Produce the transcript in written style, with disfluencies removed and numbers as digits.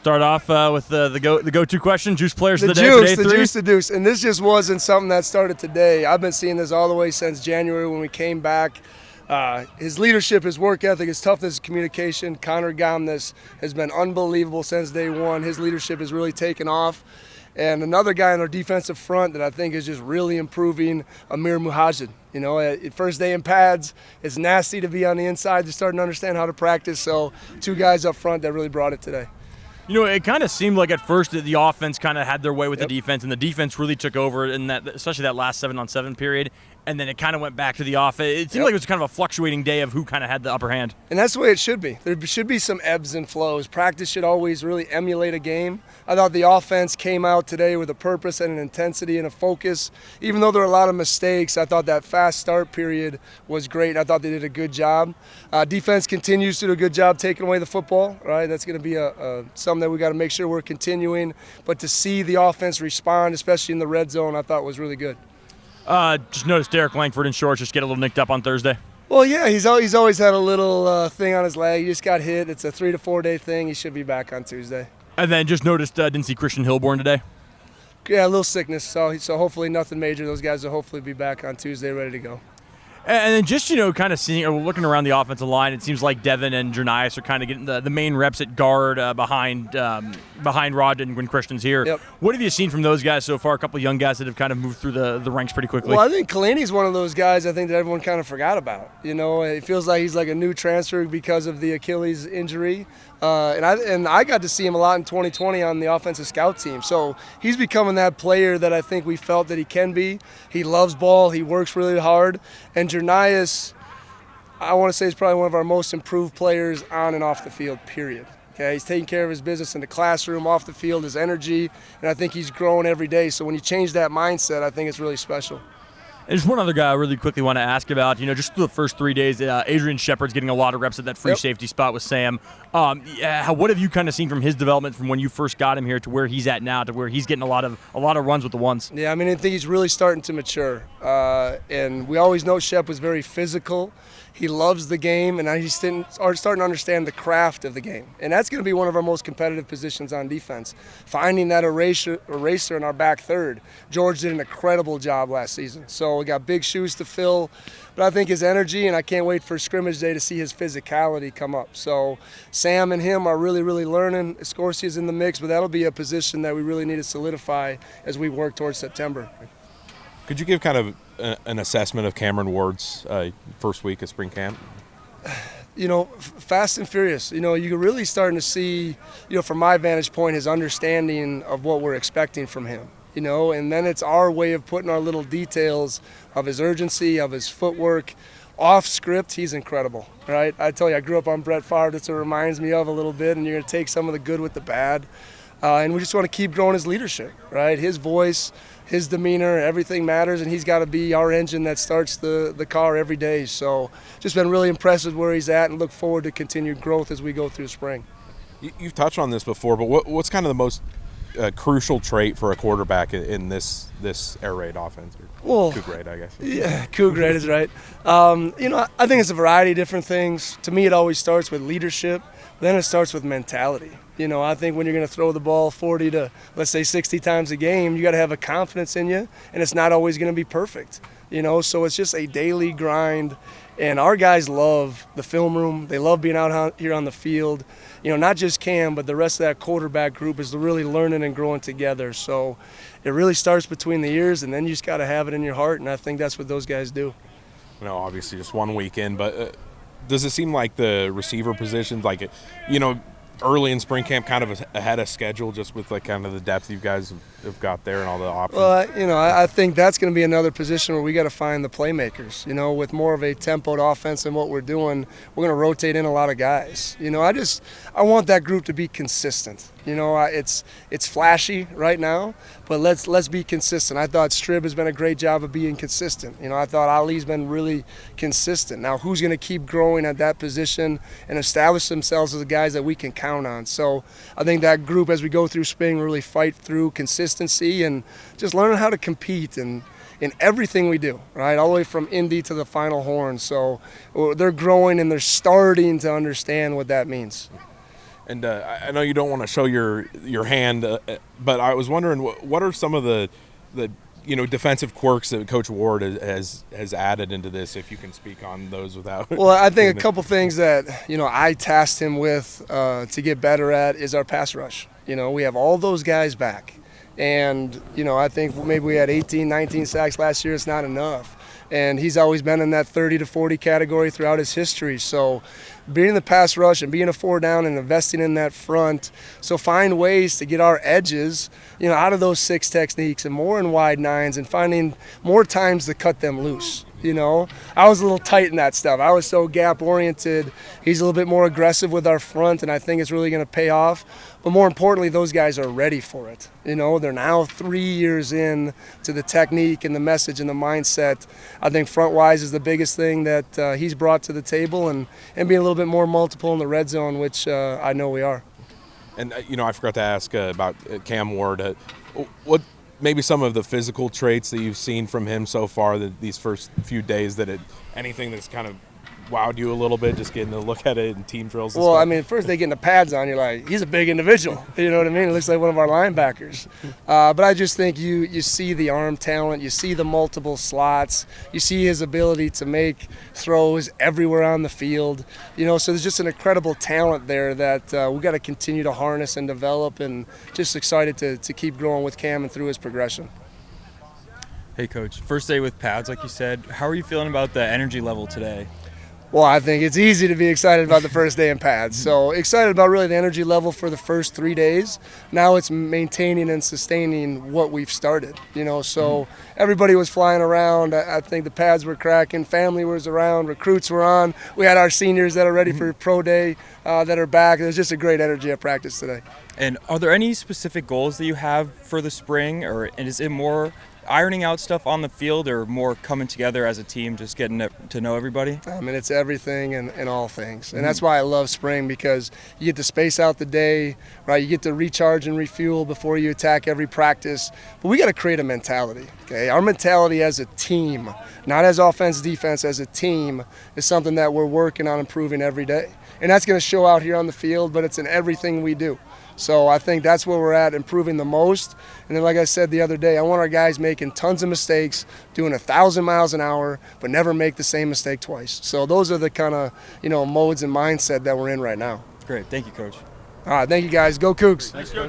Start off with the go-to question, juice players of the day juice, for day 3. The juice, the deuce. And this just wasn't something that started today. I've been seeing this all the way since January when we came back. His leadership, his work ethic, his toughness, his communication, Connor Gomness has been unbelievable since day one. His leadership has really taken off. And another guy on our defensive front that I think is just really improving, Amir Muhajid. You know, first day in pads, it's nasty to be on the inside. They're starting to understand how to practice. So 2 guys up front that really brought it today. You know, it kind of seemed like at first that the offense kind of had their way with the defense, and the defense really took over in that, especially that last 7-on-7 period. And then it kind of went back to the offense. It seemed like it was kind of a fluctuating day of who kind of had the upper hand. And that's the way it should be. There should be some ebbs and flows. Practice should always really emulate a game. I thought the offense came out today with a purpose and an intensity and a focus. Even though there were a lot of mistakes, I thought that fast start period was great. I thought they did a good job. Defense continues to do a good job taking away the football, right? That's going to be something that we got to make sure we're continuing. But to see the offense respond, especially in the red zone, I thought was really good. Just noticed Derek Langford in shorts just get a little nicked up on Thursday. Well, yeah, he's always had a little thing on his leg. He just got hit. It's a 3 to 4 day thing. He should be back on Tuesday. And then just noticed didn't see Christian Hilborn today. Yeah, a little sickness. So hopefully nothing major. Those guys will hopefully be back on Tuesday ready to go. And then just, kind of seeing or looking around the offensive line, it seems like Devin and Janias are kind of getting the main reps at guard behind Rod and when Christian's here. Yep. What have you seen from those guys so far? A couple of young guys that have kind of moved through the ranks pretty quickly. Well, I think Kalani's one of those guys I think that everyone kind of forgot about. You know, it feels like he's like a new transfer because of the Achilles injury. And I got to see him a lot in 2020 on the offensive scout team. So he's becoming that player that I think we felt that he can be. He loves ball. He works really hard. And Janias, I want to say, is probably one of our most improved players on and off the field, period. Okay, he's taking care of his business in the classroom, off the field, his energy, and I think he's growing every day. So when you change that mindset, I think it's really special. And just one other guy I really quickly want to ask about, just through the first 3 days, Adrian Shepard's getting a lot of reps at that free safety spot with Sam. What have you kind of seen from his development from when you first got him here to where he's at now, to where he's getting a lot of runs with the ones? Yeah, I mean, I think he's really starting to mature. And we always know Shep was very physical. He loves the game, and he's starting to understand the craft of the game. And that's going to be one of our most competitive positions on defense, finding that eraser in our back third. George did an incredible job last season. So we got big shoes to fill. But I think his energy, and I can't wait for scrimmage day to see his physicality come up. So Sam and him are really, really learning. Escorcia's in the mix, but that'll be a position that we really need to solidify as we work towards September. Could you give kind of an assessment of Cameron Ward's first week of spring camp? Fast and furious. You're really starting to see, from my vantage point, his understanding of what we're expecting from him. And then it's our way of putting our little details of his urgency, of his footwork. Off script, he's incredible, right? I tell you, I grew up on Brett Favre. That's what it reminds me of a little bit, and you're going to take some of the good with the bad. And we just want to keep growing his leadership, right? His voice, his demeanor, everything matters, and he's got to be our engine that starts the car every day. So just been really impressed with where he's at and look forward to continued growth as we go through spring. You've touched on this before, but what's kind of the most crucial trait for a quarterback in this air raid offense? Or Coug raid, I guess. Yeah, Coug raid is right. I think it's a variety of different things. To me, it always starts with leadership. Then it starts with mentality. I think when you're going to throw the ball 40 to, let's say, 60 times a game, you got to have a confidence in you, and it's not always going to be perfect. So it's just a daily grind. And our guys love the film room. They love being out here on the field. Not just Cam, but the rest of that quarterback group is really learning and growing together. So it really starts between the ears, and then you just got to have it in your heart, and I think that's what those guys do. Obviously just one weekend, but does it seem like the receiver positions, early in spring camp, kind of ahead of schedule, just with kind of the depth you guys have got there and all the options? Well, I think that's going to be another position where we got to find the playmakers. With more of a tempoed offense than what we're doing, we're going to rotate in a lot of guys. I want that group to be consistent. It's flashy right now, but let's be consistent. I thought Strib has been a great job of being consistent. I thought Ali's been really consistent. Now, who's going to keep growing at that position and establish themselves as the guys that we can count on? So I think that group, as we go through spring, really fight through consistency and just learning how to compete in everything we do, right, all the way from Indy to the final horn. So they're growing and they're starting to understand what that means. And I know you don't want to show your hand, but I was wondering what are some of the defensive quirks that Coach Ward has added into this, if you can speak on those without. Well, I think a couple things that I tasked him with to get better at is our pass rush. We have all those guys back, and I think maybe we had 18, 19 sacks last year. It's not enough. And he's always been in that 30 to 40 category throughout his history. So being in the pass rush and being a 4 down and investing in that front. So find ways to get our edges, out of those 6 techniques and more in wide 9s and finding more times to cut them loose. I was a little tight in that stuff. I was so gap oriented. He's a little bit more aggressive with our front, and I think it's really going to pay off. But more importantly, those guys are ready for it. They're now 3 years in to the technique and the message and the mindset. I think front-wise is the biggest thing that he's brought to the table, and being a little bit more multiple in the red zone, which I know we are. And, I forgot to ask about Cam Ward. What maybe some of the physical traits that you've seen from him so far these first few days, anything that's kind of wowed you a little bit, just getting to look at it in team drills? Well, I mean, first they getting the pads on, you're like, he's a big individual. You know what I mean? It looks like one of our linebackers. But I just think you see the arm talent, you see the multiple slots, you see his ability to make throws everywhere on the field. So there's just an incredible talent there that we got to continue to harness and develop, and just excited to keep growing with Cam and through his progression. Hey, Coach. First day with pads, like you said. How are you feeling about the energy level today? Well, I think it's easy to be excited about the first day in pads. So excited about really the energy level for the first 3 days. Now it's maintaining and sustaining what we've started. So everybody was flying around. I think the pads were cracking. Family was around. Recruits were on. We had our seniors that are ready for pro day that are back. There's just a great energy at practice today. And are there any specific goals that you have for the spring, and is it more ironing out stuff on the field, or more coming together as a team, just getting to know everybody? I mean, it's everything and all things. And that's why I love spring, because you get to space out the day, right? You get to recharge and refuel before you attack every practice. But we got to create a mentality, okay? Our mentality as a team, not as offense, defense, as a team, is something that we're working on improving every day. And that's going to show out here on the field, but it's in everything we do. So I think that's where we're at, improving the most. And then, like I said the other day, I want our guys making tons of mistakes, doing 1,000 miles an hour, but never make the same mistake twice. So those are the kind of, modes and mindset that we're in right now. Great. Thank you, Coach. All right, thank you, guys. Go Cougs. Thanks, Coach.